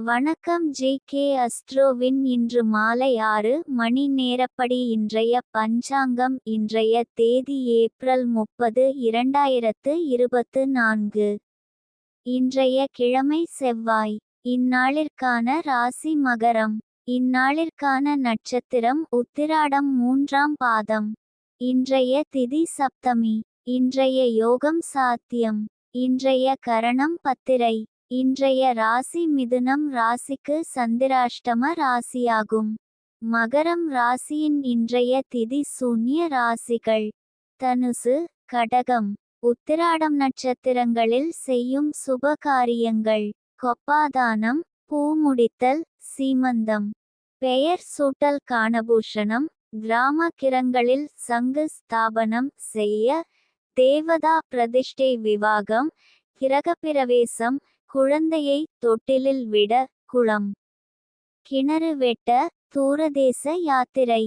வணக்கம் ஜே.கே. அஸ்ட்ரோவின் இன்று மாலை 6 மணி நேரப்படி இன்றைய பஞ்சாங்கம். இன்றைய தேதி ஏப்ரல் 30, 2024. இன்றைய கிழமை செவ்வாய். இந்நாளிற்கான ராசி மகரம். இந்நாளிற்கான நட்சத்திரம் உத்திராடம் 3ஆம் பாதம். இன்றைய திதி சப்தமி. இன்றைய யோகம் சாத்தியம். இன்றைய கரணம் பத்திரை. இன்றைய ராசி மிதுனம் ராசிக்கு சந்திராஷ்டம ராசியாகும். மகரம் ராசியின் இன்றைய திதி சூன்ய ராசிகள்: தனுசு, கடகம். உத்திராடம் நட்சத்திரங்களில் செய்யும் சுப காரியங்கள்: கொப்பாதானம், பூமுடித்தல், சீமந்தம், பெயர் சூட்டல், காணபூஷணம், கிராம கிரங்களில் சங்கு ஸ்தாபனம் செய்ய, தேவதா பிரதிஷ்டை, விவாகம், கிரகப்பிரவேசம், குழந்தையை தொட்டிலில் விட, குளம் கிணறு வெட்ட, தூரதேச யாத்திரை.